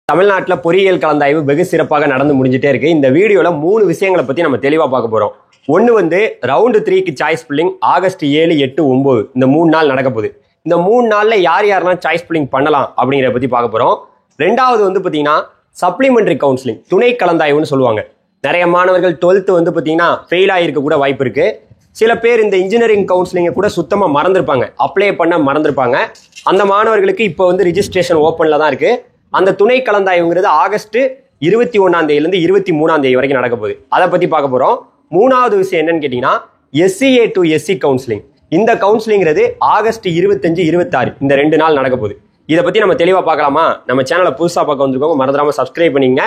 தமிழ்நாட்டில் பொறியியல் கலந்தாய்வு வெகு சிறப்பாக நடந்து முடிஞ்சிட்டே இருக்கு. இந்த வீடியோல 3 விஷயங்களை பத்தி நம்ம தெளிவா பார்க்க போறோம். ஒன்னு வந்து ரவுண்ட் 3க்கு சாய்ஸ் பில்லிங் ஆகஸ்ட் 7, 8, 9 இந்த 3 நாள் நடக்க போகுது. இந்த 3 நாள்ல யாரெல்லாம் சாய்ஸ் பில்லிங் பண்ணலாம் அப்படிங்கிறத பத்தி பார்க்க போறோம். ரெண்டாவது வந்து பாத்தீங்கன்னா சப்ளிமெண்டரி கவுன்சிலிங், துணை கலந்தாய்வுன்னு சொல்லுவாங்க. நிறைய மாணவர்கள் 12th வந்து பாத்தீங்கன்னா ஃபெயில் ஆகிருக்க கூட வாய்ப்பு இருக்கு. சில பேர் இந்த இன்ஜினியரிங் கவுன்சிலிங்கை கூட சுத்தமா மறந்துருப்பாங்க, அப்ளை பண்ண மறந்துருப்பாங்க. அந்த மாணவர்களுக்கு இப்போ வந்து ரிஜிஸ்ட்ரேஷன் ஓப்பன்ல தான் இருக்கு. அந்த துணை கலந்தாய்வுங்கிறது ஆகஸ்ட் 21ஆம் தேதியிலிருந்து 23ஆம் தேதி வரைக்கும் நடக்க போகுது. அதை பத்தி பார்க்க போறோம். மூணாவது விஷயம் என்னன்னு கேட்டீங்கன்னா SCA to SC கவுன்சிலிங். இந்த கவுன்சிலிங்கிறது ஆகஸ்ட் 25, 26 இந்த 2 நாள் நடக்க போகுது. இதை பத்தி நம்ம தெளிவா பார்க்கலாமா? நம்ம சேனலை புதுசா பார்க்க வந்திருக்கோங்க, மறந்துடாம சப்ஸ்கிரைப் பண்ணிங்க.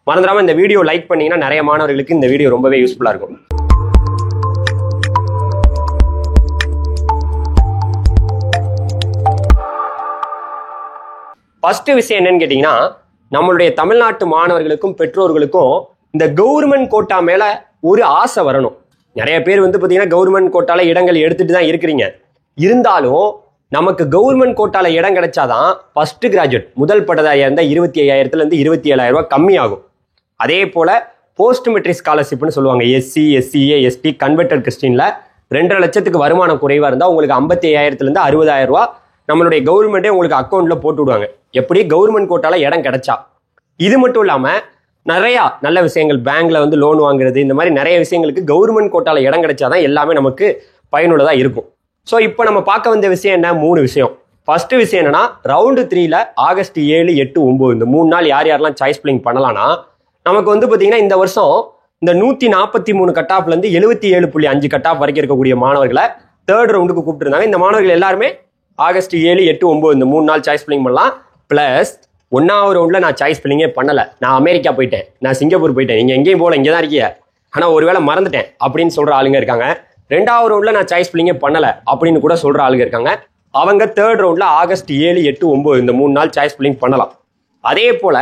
மறந்துடாம இந்த வீடியோ லைக் பண்ணீங்கன்னா நிறைய மாணவர்களுக்கு இந்த வீடியோ ரொம்பவே யூஸ்ஃபுல்லா இருக்கும். ஃபர்ஸ்ட் விஷயம் என்னன்னு கேட்டீங்கன்னா, நம்மளுடைய தமிழ்நாட்டு மாணவர்களுக்கும் பெற்றோர்களுக்கும் இந்த கவர்மெண்ட் கோட்டா மேல ஒரு ஆசை வரணும். நிறைய பேர் வந்து பாத்தீங்கன்னா கவர்மெண்ட் கோட்டால இடங்கள் எடுத்துட்டு தான் இருக்கிறீங்க. இருந்தாலும் நமக்கு கவர்மெண்ட் கோட்டால இடம் கிடைச்சாதான் ஃபர்ஸ்ட் கிராஜுவேட் முதல் பட்டதாரியா இருந்தா 25,000 இருந்து 27,000 ரூபாய் கம்மி ஆகும். அதே போல போஸ்ட் மெட்ரிக் ஸ்காலர்ஷிப்னு சொல்லுவாங்க. SC, SCA, ST கன்வெர்டட் கிறிஸ்டின்ல 2.5 லட்சத்துக்கு வருமானம் குறைவா இருந்தா உங்களுக்கு 55,000 இருந்து 60,000 ரூபாய் நம்மளுடைய கவர்மெண்டே உங்களுக்கு அக்கௌண்ட்ல போட்டு விடுவாங்க. எப்படி? கவர்மெண்ட் கோட்டால இடம் கிடைச்சா. இது மட்டும் இல்லாம நிறைய நல்ல விஷயங்கள், பேங்க்ல வந்து லோன் வாங்குறது, இந்த மாதிரி நிறைய விஷயங்களுக்கு கவர்மெண்ட் கோட்டால இடம் கிடைச்சாதான் எல்லாமே நமக்கு பயனுள்ளதா இருக்கும். ஸோ இப்போ நம்ம பார்க்க வந்த விஷயம் என்ன? 3 விஷயம். ஃபர்ஸ்ட் விஷயம் என்னன்னா, ரவுண்டு 3ல ஆகஸ்ட் 7, 8, 9 இந்த 3 நாள் யாரெல்லாம் சாய்ஸ் பில்லிங் பண்ணலாம்னா, நமக்கு வந்து பாத்தீங்கன்னா இந்த வருஷம் இந்த 143 கட் ஆஃப்ல இருந்து 77.5 கட் ஆஃப் வரைக்கும் இருக்கக்கூடிய மாணவர்களை தேர்ட் ரவுண்டுக்கு கூப்பிட்டு இருந்தாங்க. இந்த மாணவர்கள் எல்லாருமே ஆகஸ்ட் 7, 8, 9 இந்த 3 நாள் சாய்ஸ் பில்லிங் பண்ணலாம். பிளஸ் 1ஆவது ரவுண்ட்ல நான் சாய்ஸ் பில்லிங்கே பண்ணல, நான் அமெரிக்கா போயிட்டேன், நான் சிங்கப்பூர் போயிட்டேன், நீங்க எங்கேயும் போல, இங்கே தான் இருக்கீங்க, ஆனா ஒருவேளை மறந்துட்டேன் அப்படின்னு சொல்ற ஆளுங்க இருக்காங்க. 2ஆவது ரவுண்ட்ல நான் சாய்ஸ் பில்லிங்கே பண்ணல அப்படின்னு கூட சொல்ற ஆளுங்க இருக்காங்க. அவங்க தேர்ட் ரவுண்ட்ல ஆகஸ்ட் 7, 8, 9 இந்த 3 நாள் சாய்ஸ் பில்லிங் பண்ணலாம். அதே போல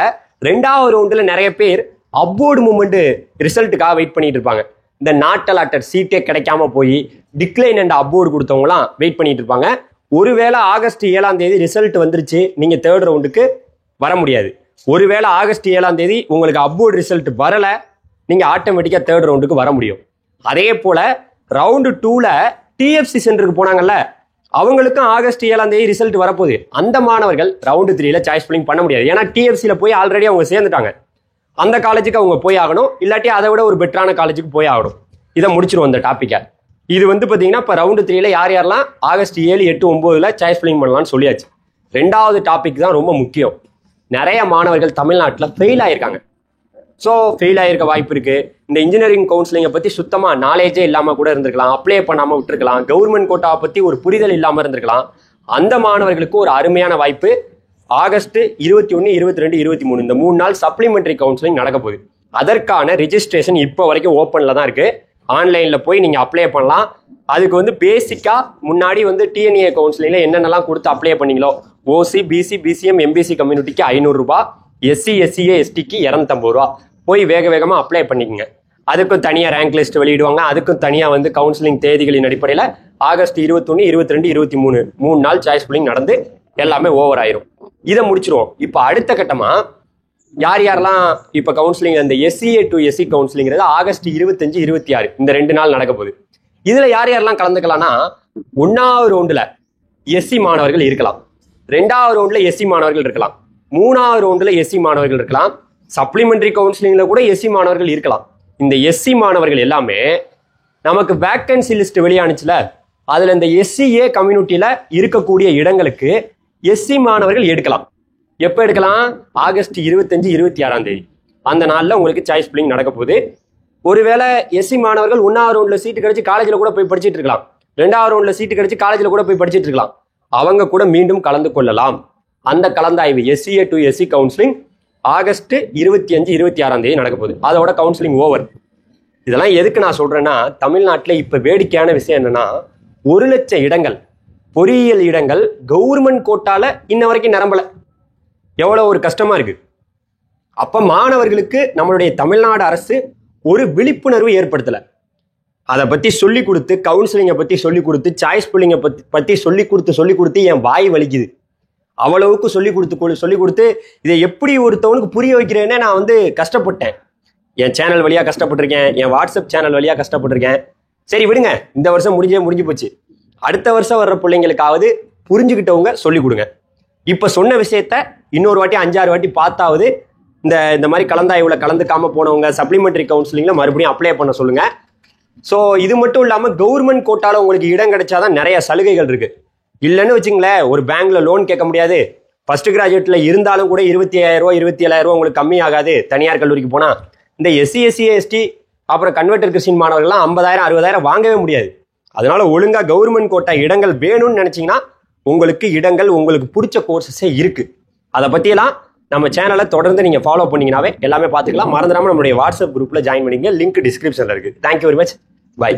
2ஆவது ரவுண்ட்ல நிறைய பேர் அப்வோர்டு மூவ்மெண்ட் ரிசல்ட்டுக்காக வெயிட் பண்ணிட்டு இருப்பாங்க. இந்த நாட் அலாட்டட் சீட்டே கிடைக்காம போய் டிக்ளைன் அண்ட் அப்வோர்டு கொடுத்தவங்களாம் வெயிட் பண்ணிட்டு இருப்பாங்க. ஒருவேளை ஆகஸ்ட் 7ஆம் தேதி ரிசல்ட் வந்துருச்சு, நீங்க தேர்ட் ரவுண்டுக்கு வர முடியாது. ஒருவேளை ஆகஸ்ட் 7ஆம் தேதி உங்களுக்கு அப்வோர்ட் ரிசல்ட் வரல, நீங்க ஆட்டோமேட்டிக்கா தேர்ட் ரவுண்டுக்கு வர முடியும். அதே போல ரவுண்டு 2ல TFC சென்டருக்கு போனாங்கல்ல, அவங்களுக்கும் ஆகஸ்ட் 7ஆம் தேதி ரிசல்ட் வரப்போகுது. அந்த மாணவர்கள் ரவுண்டு 3ல சாய்ஸ் பில்லிங் பண்ண முடியாது. ஏன்னா TFCல போய் ஆல்ரெடி அவங்க சேர்ந்துட்டாங்க. அந்த காலேஜுக்கு அவங்க போய் ஆகணும், இல்லாட்டி அதை விட ஒரு பெட்டரான காலேஜுக்கு போய் ஆகணும். இதை முடிச்சிருவோம் இந்த டாபிக்கை. இது வந்து பாத்தீங்கன்னா இப்போ ரவுண்டு 3ல யாரெல்லாம் ஆகஸ்ட் 7, 8, 9ல சாய்ஸ் பில்லிங் பண்ணலாம்னு சொல்லியாச்சு. 2வது டாபிக் தான் ரொம்ப முக்கியம். நிறைய மாணவர்கள் தமிழ்நாட்டில் ஃபெயில் ஆயிருக்காங்க. ஸோ ஃபெயில் ஆயிருக்க வாய்ப்பு இருக்கு. இந்த இன்ஜினியரிங் கவுன்சிலிங்கை பத்தி சுத்தமா நாலேஜே இல்லாம கூட இருந்திருக்கலாம், அப்ளை பண்ணாம விட்டுருக்கலாம், கவர்மெண்ட் கோட்டாவை பத்தி ஒரு புரிதல் இல்லாம இருந்திருக்கலாம். அந்த மாணவர்களுக்கு ஒரு அருமையான வாய்ப்பு. ஆகஸ்ட் 21, 22, 23 இந்த 3 நாள் சப்ளிமெண்டரி கவுன்சிலிங் நடக்க போகுது. அதற்கான ரிஜிஸ்ட்ரேஷன் இப்போ வரைக்கும் ஓப்பன்ல தான் இருக்கு. ஆன்லைன்ல போய் நீங்க அப்ளை பண்ணலாம். அதுக்கு வந்து பேசிக்கா முன்னாடி வந்து TNA கவுன்சிலிங்ல என்னென்னலாம் கொடுத்து அப்ளை பண்ணீங்களோ, OC, BC, BCM, MBC கம்யூனிட்டிக்கு 500 ரூபாய், SC, SCA, STக்கு 250 ரூபா போய் வேக வேகமா அப்ளை பண்ணிக்கங்க. அதுக்கும் தனியா ரேங்க் லிஸ்ட் வெளியிடுவாங்க. அதுக்கும் தனியா வந்து கவுன்சிலிங் தேதிகளின் அடிப்படையில் ஆகஸ்ட் 21, 22, 23 3 நாள் சாய்ஸ் பில்லிங் நடந்து எல்லாமே ஓவர் ஆயிரும். இதை முடிச்சிருவோம். இப்போ அடுத்த கட்டமா யாரெல்லாம் இப்ப கவுன்சிலிங் அந்த SCA to SC கவுன்சிலிங்கிறது ஆகஸ்ட் 25, 26 இந்த 2 நாள் நடக்க போகுது. இதுல யாரெல்லாம் கலந்துக்கலாம்னா, 1ஆவது ரவுண்டுல SC மாணவர்கள் இருக்கலாம், 2ஆவது ரவுண்ட்ல SC மாணவர்கள் இருக்கலாம், 3ஆவது ரவுண்டுல SC மாணவர்கள் இருக்கலாம், சப்ளிமெண்டரி கவுன்சிலிங்ல கூட SC மாணவர்கள் இருக்கலாம். இந்த SC மாணவர்கள் எல்லாமே நமக்கு வேக்கன்சி லிஸ்ட் வெளியானுச்சுல, அதுல இந்த SCA கம்யூனிட்டியில இருக்கக்கூடிய இடங்களுக்கு SC மாணவர்கள் எடுக்கலாம். எப்போ எடுக்கலாம்? ஆகஸ்ட் 25, 26ஆம் தேதி அந்த நாளில் உங்களுக்கு சாய்ஸ் பில்லிங் நடக்க போகுது. ஒருவேளை SC மாணவர்கள் 1ஆவது ரவுண்ட்ல சீட்டு கிடைச்சி காலேஜில் கூட போய் படிச்சுட்டு இருக்கலாம், 2ஆவது ரவுண்ட்ல சீட்டு கிடைச்சி காலேஜில் கூட போய் படிச்சுட்டு இருக்கலாம். அவங்க கூட மீண்டும் கலந்து கொள்ளலாம். அந்த கலந்தாய்வு SCA to SC counselling August 25, 26ஆம் தேதி நடக்க போகுது. அதோட கவுன்சிலிங் ஓவர். இதெல்லாம் எதுக்கு நான் சொல்றேன்னா, தமிழ்நாட்டில் இப்போ வேடிக்கையான விஷயம் என்னன்னா, 1 லட்சம் இடங்கள், பொறியியல் இடங்கள் கவர்மெண்ட் கோட்டால இன்ன வரைக்கும் நிரம்பல. எவ்வளவு ஒரு கஷ்டமா இருக்கு. அப்ப மாணவர்களுக்கு நம்மளுடைய தமிழ்நாடு அரசு ஒரு விழிப்புணர்வு ஏற்படுத்தல. அதை பத்தி சொல்லி கொடுத்து, கவுன்சிலிங்கை பத்தி சொல்லி கொடுத்து, சாய்ஸ் பில்லிங்கை பத்தி சொல்லி கொடுத்து என் வாய் வலிக்குது. அவ்வளவுக்கு சொல்லி கொடுத்து இதை எப்படி ஒருத்தவனுக்கு புரிய வைக்கிறேன்னே நான் வந்து கஷ்டப்பட்டேன். என் சேனல் வழியாக கஷ்டப்பட்டிருக்கேன், என் வாட்ஸ்அப் சேனல் வழியாக கஷ்டப்பட்டிருக்கேன். சரி விடுங்க, இந்த வருஷம் முடிஞ்சு போச்சு. அடுத்த வருஷம் வர்ற பிள்ளைங்களுக்காவது புரிஞ்சுக்கிட்டவங்க சொல்லிக் கொடுங்க. இப்போ சொன்ன விஷயத்த இன்னொரு வாட்டி 5-6 வாட்டி பார்த்தாவது இந்த மாதிரி கலந்தாய்வுல கலந்துக்காம போனவங்க சப்ளிமெண்டரி கவுன்சிலிங்ல மறுபடியும் அப்ளை பண்ண சொல்லுங்க. ஸோ இது மட்டும் இல்லாமல் கவர்மெண்ட் கோட்டால உங்களுக்கு இடம் கிடைச்சாதான் நிறைய சலுகைகள் இருக்கு. இல்லைன்னு வச்சுங்களேன், ஒரு பேங்க்ல லோன் கேட்க முடியாது. ஃபர்ஸ்ட் கிராஜுவேட்ல இருந்தாலும் கூட 25,000 ரூபா 27,000 ரூபா உங்களுக்கு கம்மி ஆகாது. தனியார் கல்லூரிக்கு போனா இந்த SC/SC/ST அப்புறம் கன்வெர்டர் கிறிஸ்டின் மாணவர்கள்லாம் 50,000 60,000 வாங்கவே முடியாது. அதனால ஒழுங்கா கவர்மெண்ட் கோட்டா இடங்கள் வேணும்னு நினைச்சீங்கன்னா உங்களுக்கு இடங்கள் உங்களுக்கு பிடிச்ச கோர்சஸே இருக்கு. அதை பத்தியெல்லாம் நம்ம சேனலை தொடர்ந்து நீங்க ஃபாலோ பண்ணீங்கன்னாவே எல்லாமே பார்த்துக்கலாம். மறந்துடாம நம்மளுடைய வாட்ஸ்அப் குரூப்ல ஜாயின் பண்ணிங்க. லிங்க் டிஸ்கிரிப்ஷன்ல இருக்கு. Thank you very much. பை.